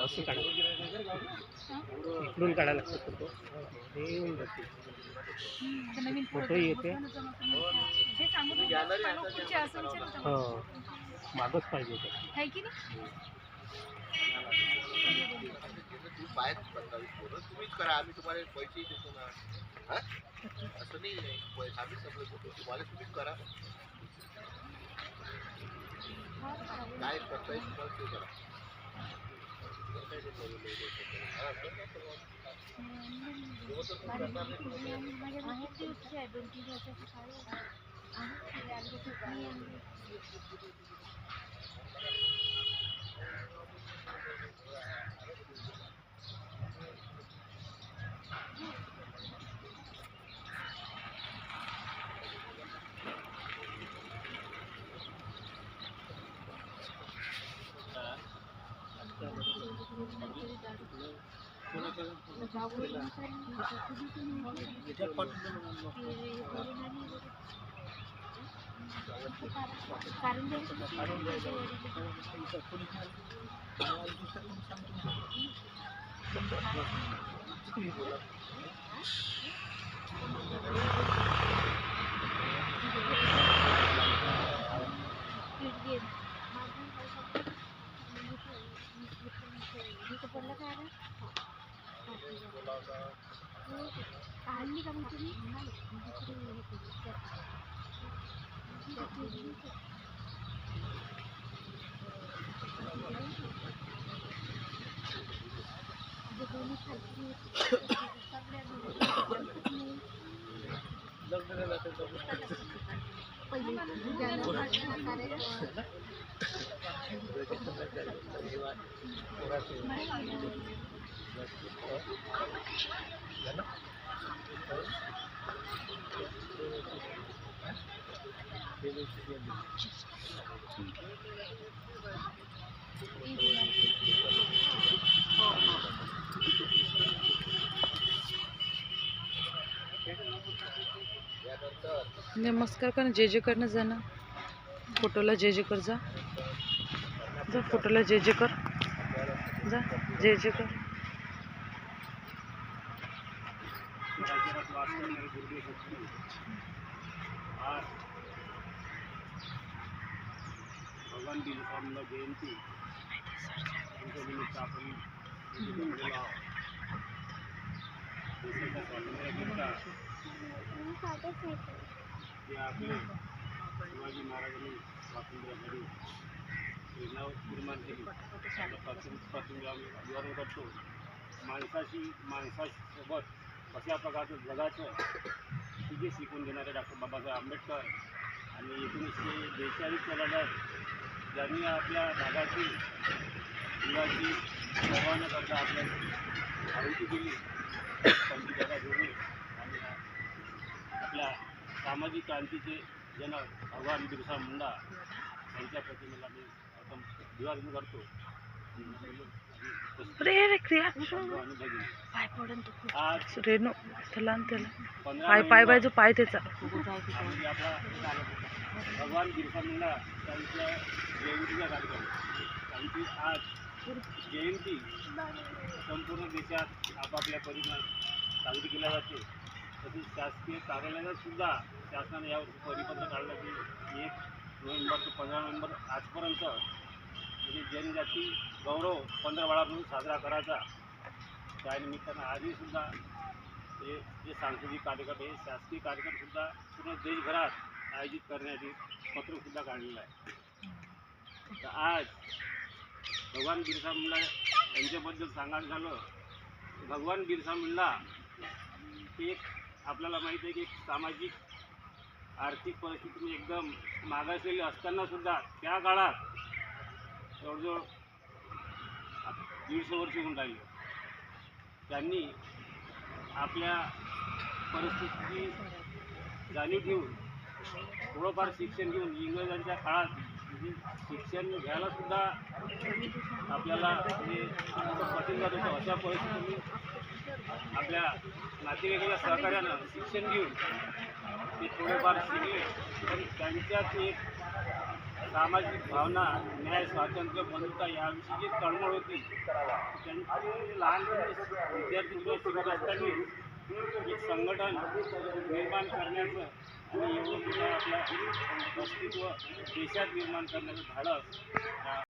असं काढा, इकडून काढायला लागतं फोटो. हे येऊन जाते फोटो येते. हो मागच पाहिजे होतं. तुम्हीच करा, आम्ही तुम्हाला पैसे देतो ना. असं नाही आम्ही सगळं तुम्हाला तुम्हीच करा. काय करता येईल तुम्हाला ते करा. नमस्कार कर, जे जे करनं जा ना, फोटोला जे जे कर, जा जा, फोटोला जे जे कर, जा जे जे कर. भगवान बिरसा मुंडा जयंती यांच्या निमित्त आपण देशाच्या स्वातंत्र्याकरिता जे आपले शिवाजी महाराजांनी स्वातंत्र्यासाठी प्रेरणा निर्माण केली त्यापासून आम्ही अभिवादन करतो. माणसासोबत कशा प्रकारचं जगाचं हे शिकून देणारे डॉक्टर बाबासाहेब आंबेडकर आणि 1942 लढ्यात ज्यांनी आपल्या भागातील मुलाची पर्वा न करता आपल्या आहुती केली त्यांची जगा जोडली आणि आपल्या सामाजिक क्रांतीचे जनक भगवान बिरसा मुंडा यांच्या प्रतिमेला मी अभिवादन करतो. आज रेणू त्याला पाय पाय जो पाय त्याचा भगवान बिरसा मुंडा त्यांच्या जयंतीचा कार्यक्रम, त्यांची आज जयंती संपूर्ण देशात आपापल्या परीने साजरी केल्या जाते. तसेच शासकीय कार्यालयात सुद्धा शासनाने यावर्षी परिपत्र काढलं की 1 नोव्हेंबर ते 15 नोव्हेंबर आजपर्यंत म्हणजे जनजाती गौरव 15 म्हणून साजरा करायचा. त्यानिमित्तानं आजही सुद्धा जे सांस्कृतिक कार्यक्रम हे शासकीय कार्यक्रमसुद्धा पूर्ण देशभरात आयोजित करण्याची पत्रसुद्धा काढलेलं आहे. तर आज भगवान बिरसा मुंडा यांच्याबद्दल सांगायचं झालं, भगवान बिरसा मुंडा एक आपल्याला माहीत आहे की सामाजिक आर्थिक परिस्थिती एकदम मागासलेली असतानासुद्धा त्या काळात जवळजवळ 150 वर्ष होऊन राहिले. त्यांनी आपल्या परिस्थितीची जाणीव ठेवून थोडंफार शिक्षण घेऊन इंग्रजांच्या काळात म्हणजे शिक्षण घ्यायला सुद्धा आपल्याला म्हणजे कठीण जात होतं. अशा परिस्थितीत आपल्या नातेवाईकाच्या सहकार्यानं शिक्षण घेऊन ते थोडेफार शिकले. पण त्यांच्यात एक सामाजिक भावना, न्याय, स्वातंत्र्य, बंधुता याविषयी जी तळमळ होती त्यांची लहानपणी विद्यार्थी किंवा शिकत असताना एक संघटन निर्माण करण्याचं आणि एवढं मोठं आपलं अस्तित्व देशात निर्माण करण्याचं धाडस